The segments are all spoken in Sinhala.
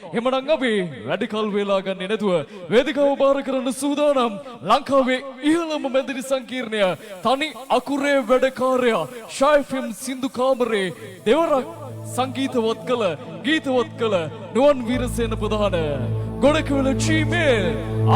එහෙමනම් අපි රැඩිකල් වෙලා ගන්නේ නැතුව වේදිකාව බාර කරන්න සූදානම් ලංකාවේ ඉහළම මැදිරි සංකීර්ණය තනි අකුරේ වැඩකාරයා ෂයිෆිම් සින්දු කාමරේ දෙවරක් සංගීතවත් කළ ගීතවත් කළ නුවන් වීරසේන ප්‍රධාන ගොඩකවල චීමේල්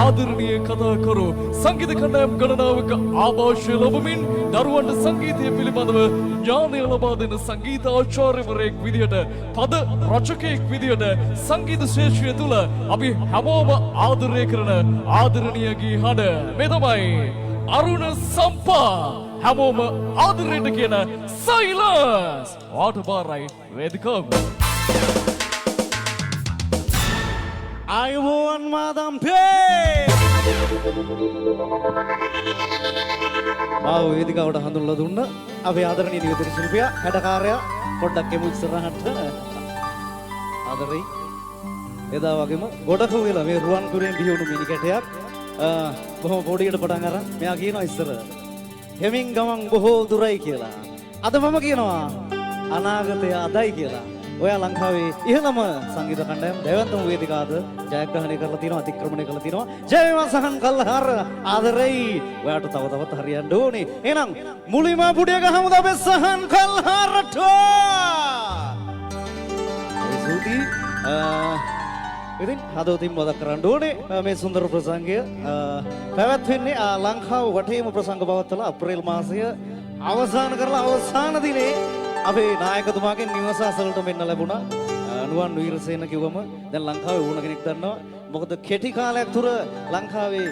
ආදරණීය කතාකරු සංගීත කණ්ඩායම් ගණනාවක ආభాෂය ලැබමින් දරුවන්ට සංගීතය පිළිබඳව ඥානය ලබා දෙන සංගීත ආචාර්යවරයෙක් විදිහට පද රචකයෙක් විදිහට සංගීත ශාස්ත්‍රය තුල අපි හැමෝම ආදරය කරන ආදරණීය ගී හඬ මේ තමයි අරුණ සම්පා හැමෝම ආදරයට කියන සයිලන්ස් වාටබාරයි වේදිකාව Ayuan madam pay. Mau ini kau udah handul laduna. Abi ada nih di Silvia. Ada karya. Kodak kemu istirahat. Ada nih. Eda wagemu. Kodak kau bilang. Me ruang kurian dia unu mini ketiak. Boh body ada padangara. Me agi no istirahat. Heming gamang boh durai kira. Ada mama kira. Anagate adai kira. ඔයා ලංකාවේ ඉහළම සංගීත කණ්ඩායම් දෙවන්තම වේදිකාවද ජයග්‍රහණය කරලා තිනවා අතික්‍රමණය කරලා තිනවා ජය වේවා සහන් කල්හාර ආදරෙයි ඔයාට තව තවත් හරියන්න ඕනේ එහෙනම් මුලින්ම පුඩිය ගහමුද අපි සහන් කල්හාරට සූති ඉතින් හදවතින් මතක් කරන්න ඕනේ මේ සුන්දර ප්‍රසංගය පැවැත්වෙන්නේ ලංකාව වටේම ප්‍රසංග පවත්වලා අප්‍රේල් මාසය අවසන් කරලා අවසාන දිනේ අපේ නායකතුමාගෙන් නිවස අසලට මෙන්න ලැබුණා නුවන් වීරසේන කිව්වම දැන් ලංකාවේ ඕන කෙනෙක් දන්නවා මොකද කෙටි කාලයක් තුර ලංකාවේ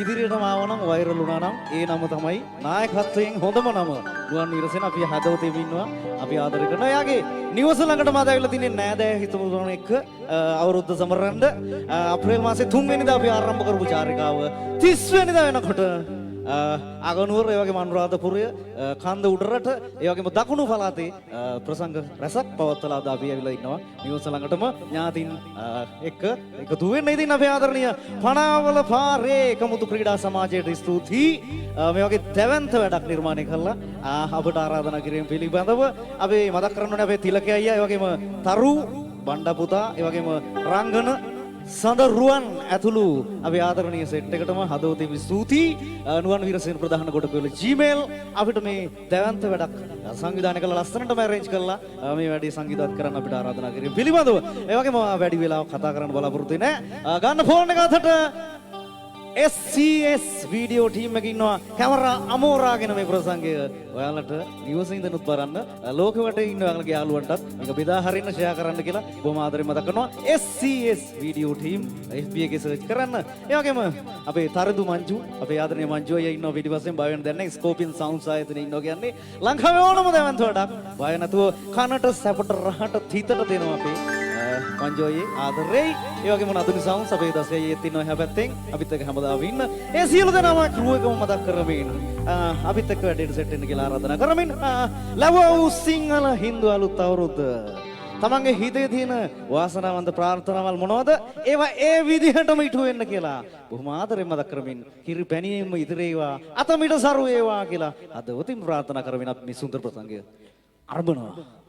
ඉදිරියටම ආවනම් වෛරල් වුණා නම් ඒ නම තමයි නායකත්වයෙන් හොඳම නම නුවන් වීරසේන අපි හදවතේම ඉන්නවා අපි ආදරය කරනවා එයාගේ නිවස ළඟටම ආදාවිලා තින්නේ නෑදෑ හිතමුතුන් එක්ක අවුරුද්ද සමරන්න අප්‍රේල් මාසේ 3 වෙනිදා අපි ආරම්භ කරපු චාරිකාව 30 වෙනිදා වෙනකොට අගනුවර ඒ වගේම අනුරාධපුරය කන්ද උඩරට ඒ වගේම දකුණු පළාතේ ප්‍රසංග රැසක් පවත්වලා අද අපි ඇවිල්ලා ඉන්නවා නිවස ළඟටම ඥාතින් එක්ක එකතු වෙන්න ඉතින් අපේ ආදරණීය පනාවල පාරේ කමුතු ක්‍රීඩා සමාජයට ස්තුතියි මේ වගේ දැවැන්ත වැඩක් නිර්මාණය කළා අපට ආරාධනා කිරීම පිළිබඳව අපි මතක් කරන්න ඕනේ අපේ තිලක අයියා ඒ වගේම තරු බණ්ඩා පුතා ඒ වගේම රංගන සඳරුවන් ඇතුළු අපි ආදරණීය සෙට් එකටම හදවතින් ස්තුතියි නුවන් වීරසේන ප්‍රධාන කොටකවල Gmail අපිට මේ දැවැන්ත වැඩක් සංවිධානය කළා ලස්සනටම arrange කළා මේ වැඩේ සංගීතවත් කරන්න අපිට ආරාධනා කිරීම පිළිබඳව ඒ වගේම වැඩි වෙලාවක් කතා කරන්න බලාපොරොත්තු වෙන්නේ නැහැ ගන්න ෆෝන් එක අතට SCS වීඩියෝ ටීම් එකේ ඉන්නවා කැමරා අමෝරාගෙන මේ ප්‍රසංගය ඔයාලට නිවසේ ඉඳනුත් බලන්න ලෝකෙ වටේ ඉන්න ඔයාලගේ යාළුවන්ටත් මේක බෙදා හරින්න ෂෙයා කරන්න කියලා බොහොම ආදරෙන් මතක් කරනවා SCS වීඩියෝ ටීම් FB එකේ සර්ච් කරන්න ඒ වගේම අපේ තරදු මංජු අපේ ආදරණීය මංජු අයියා ඉන්නවා පිටිපස්සෙන් බය වෙන දෙයක් නැහැ ස්කෝපින් සවුන්ඩ්ස් ආයතනයේ ඉන්නවා කියන්නේ ලංකාවේ ඕනම දැවන්ත වැඩක් බය නැතුව කනට සැපට රහට හිතට දෙනවා අපේ මංජෝයේ ආදරෙයි ඒ වගේම නදුනි සවුන්ඩ්ස් අපේ දසයේත් ඉන්නවා එහා පැත්තෙන් අපිත් එක්ක හැමදාම ඉන්න ඒ සියලු දෙනාම ක්‍රූ එකම මතක් කරමින් අපිත් එක්ක වැඩේට සෙට් වෙන්න කියලා ආරාධනා කරමින් ලැබුවා සිංහල හින්දු අලුත් අවුරුද්ද තමන්ගේ හිතේ තියෙන වාසනාවන්ත ප්‍රාර්ථනාවල් මොනවද ඒවා ඒ විදිහටම ඉටු වෙන්න කියලා බොහොම ආදරෙන් මතක් කරමින් කිරි පැණියෙම ඉදිරියවා අතමිට සරු වේවා කියලා අදවතින් ප්‍රාර්ථනා කරමින් අපි මේ සුන්දර ප්‍රසංගය ආරම්භ කරනවා